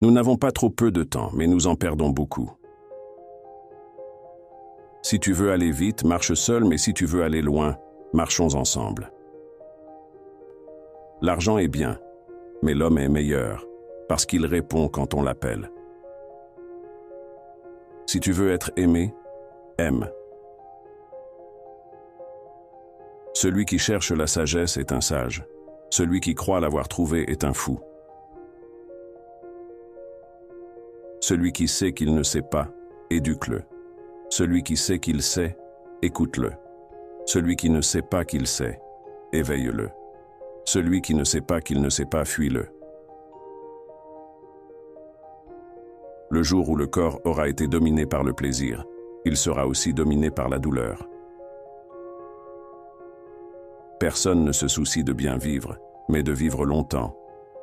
Nous n'avons pas trop peu de temps, mais nous en perdons beaucoup. Si tu veux aller vite, marche seul, mais si tu veux aller loin, marchons ensemble. L'argent est bien, mais l'homme est meilleur, parce qu'il répond quand on l'appelle. Si tu veux être aimé, aime. Celui qui cherche la sagesse est un sage. Celui qui croit l'avoir trouvée est un fou. Celui qui sait qu'il ne sait pas, éduque-le. Celui qui sait qu'il sait, écoute-le. Celui qui ne sait pas qu'il sait, éveille-le. Celui qui ne sait pas qu'il ne sait pas, fuis-le. Le jour où le corps aura été dominé par le plaisir, il sera aussi dominé par la douleur. Personne ne se soucie de bien vivre, mais de vivre longtemps,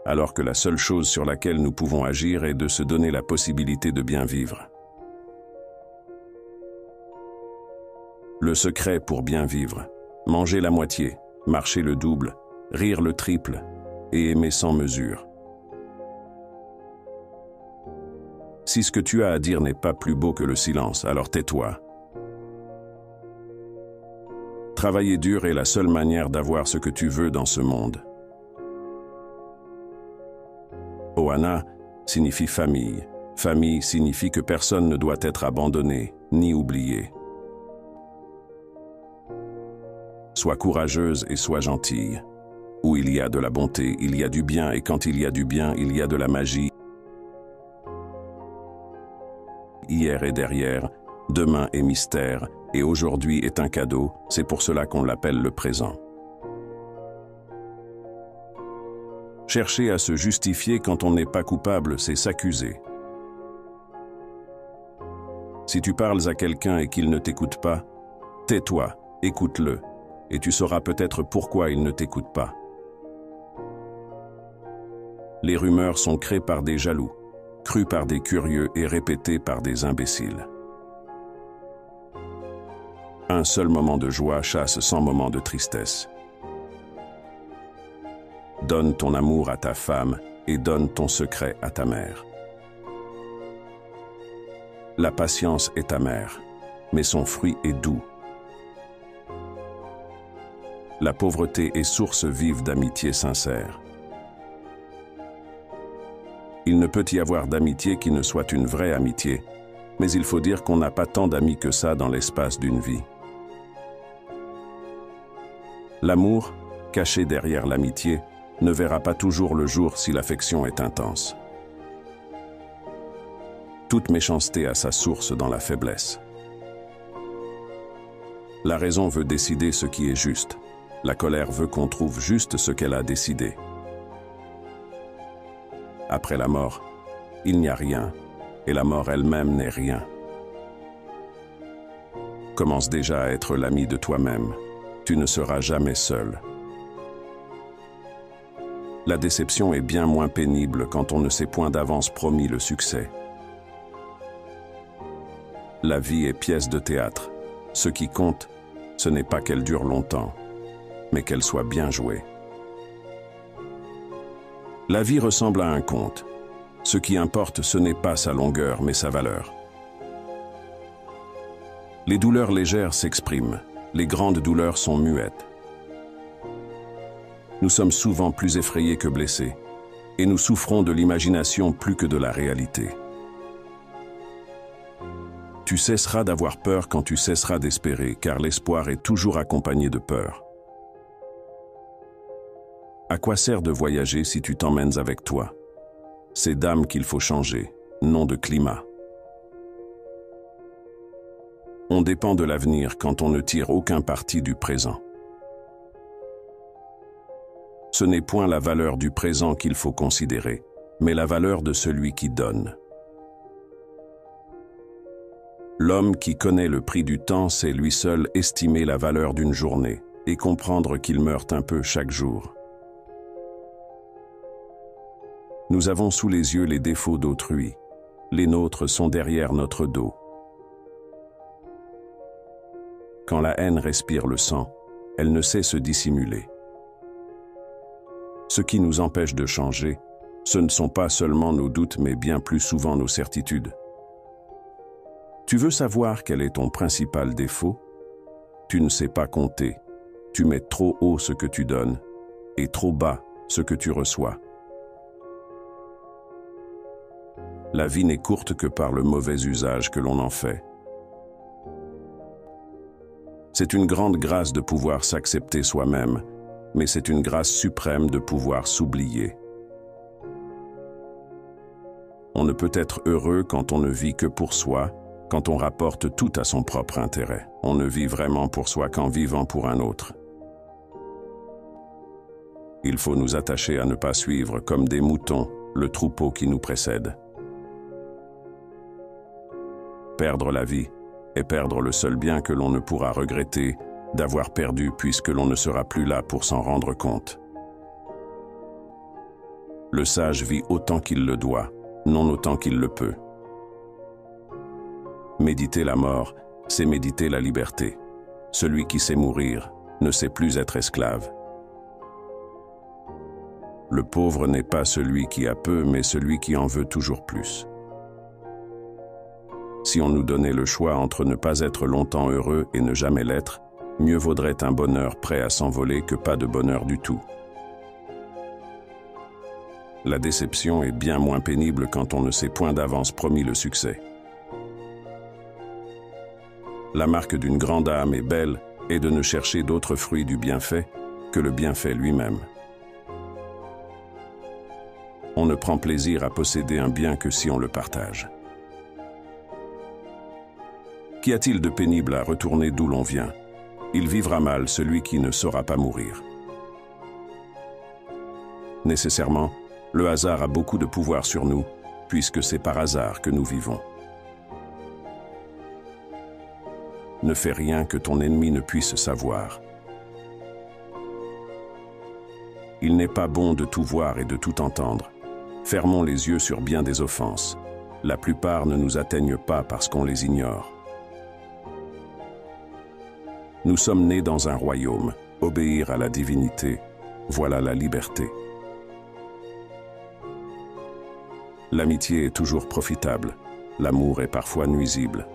alors que la seule chose sur laquelle nous pouvons agir est de se donner la possibilité de bien vivre. Le secret pour bien vivre: manger la moitié, marcher le double, rire le triple et aimer sans mesure. Si ce que tu as à dire n'est pas plus beau que le silence, alors tais-toi. Travailler dur est la seule manière d'avoir ce que tu veux dans ce monde. Ohana signifie famille. Famille signifie que personne ne doit être abandonné, ni oublié. Sois courageuse et sois gentille. Où il y a de la bonté, il y a du bien, et quand il y a du bien, il y a de la magie. Hier est derrière, demain est mystère, et aujourd'hui est un cadeau, c'est pour cela qu'on l'appelle le présent. Chercher à se justifier quand on n'est pas coupable, c'est s'accuser. Si tu parles à quelqu'un et qu'il ne t'écoute pas, tais-toi, écoute-le, et tu sauras peut-être pourquoi il ne t'écoute pas. Les rumeurs sont créées par des jaloux, crues par des curieux et répétées par des imbéciles. Un seul moment de joie chasse 100 moments de tristesse. Donne ton amour à ta femme et donne ton secret à ta mère. La patience est amère, mais son fruit est doux. La pauvreté est source vive d'amitié sincère. Il ne peut y avoir d'amitié qui ne soit une vraie amitié, mais il faut dire qu'on n'a pas tant d'amis que ça dans l'espace d'une vie. L'amour, caché derrière l'amitié, ne verra pas toujours le jour si l'affection est intense. Toute méchanceté a sa source dans la faiblesse. La raison veut décider ce qui est juste. La colère veut qu'on trouve juste ce qu'elle a décidé. Après la mort, il n'y a rien, et la mort elle-même n'est rien. Commence déjà à être l'ami de toi-même. Tu ne seras jamais seul. La déception est bien moins pénible quand on ne s'est point d'avance promis le succès. La vie est pièce de théâtre. Ce qui compte, ce n'est pas qu'elle dure longtemps, mais qu'elle soit bien jouée. La vie ressemble à un conte. Ce qui importe, ce n'est pas sa longueur, mais sa valeur. Les douleurs légères s'expriment. Les grandes douleurs sont muettes. Nous sommes souvent plus effrayés que blessés, et nous souffrons de l'imagination plus que de la réalité. Tu cesseras d'avoir peur quand tu cesseras d'espérer, car l'espoir est toujours accompagné de peur. À quoi sert de voyager si tu t'emmènes avec toi? C'est d'âme qu'il faut changer, non de climat. On dépend de l'avenir quand on ne tire aucun parti du présent. Ce n'est point la valeur du présent qu'il faut considérer, mais la valeur de celui qui donne. L'homme qui connaît le prix du temps sait lui seul estimer la valeur d'une journée et comprendre qu'il meurt un peu chaque jour. Nous avons sous les yeux les défauts d'autrui. Les nôtres sont derrière notre dos. Quand la haine respire le sang, elle ne sait se dissimuler. Ce qui nous empêche de changer, Ce ne sont pas seulement nos doutes, mais bien plus souvent nos certitudes. Tu veux savoir quel est ton principal défaut? Tu ne sais pas compter. Tu mets trop haut ce que tu donnes et trop bas ce que tu reçois. La vie n'est courte que par le mauvais usage que l'on en fait. C'est une grande grâce de pouvoir s'accepter soi-même, mais c'est une grâce suprême de pouvoir s'oublier. On ne peut être heureux quand on ne vit que pour soi, quand on rapporte tout à son propre intérêt. On ne vit vraiment pour soi qu'en vivant pour un autre. Il faut nous attacher à ne pas suivre comme des moutons le troupeau qui nous précède. Perdre la vie est perdre le seul bien que l'on ne pourra regretter d'avoir perdu puisque l'on ne sera plus là pour s'en rendre compte. Le sage vit autant qu'il le doit, non autant qu'il le peut. Méditer la mort, c'est méditer la liberté. Celui qui sait mourir ne sait plus être esclave. Le pauvre n'est pas celui qui a peu, mais celui qui en veut toujours plus. Si on nous donnait le choix entre ne pas être longtemps heureux et ne jamais l'être, mieux vaudrait un bonheur prêt à s'envoler que pas de bonheur du tout. La déception est bien moins pénible quand on ne s'est point d'avance promis le succès. La marque d'une grande âme et belle est de ne chercher d'autres fruits du bienfait que le bienfait lui-même. On ne prend plaisir à posséder un bien que si on le partage. Qu'y a-t-il de pénible à retourner d'où l'on vient? Il vivra mal celui qui ne saura pas mourir. Nécessairement, le hasard a beaucoup de pouvoir sur nous, puisque c'est par hasard que nous vivons. Ne fais rien que ton ennemi ne puisse savoir. Il n'est pas bon de tout voir et de tout entendre. Fermons les yeux sur bien des offenses. La plupart ne nous atteignent pas parce qu'on les ignore. Nous sommes nés dans un royaume. Obéir à la divinité, voilà la liberté. L'amitié est toujours profitable. L'amour est parfois nuisible.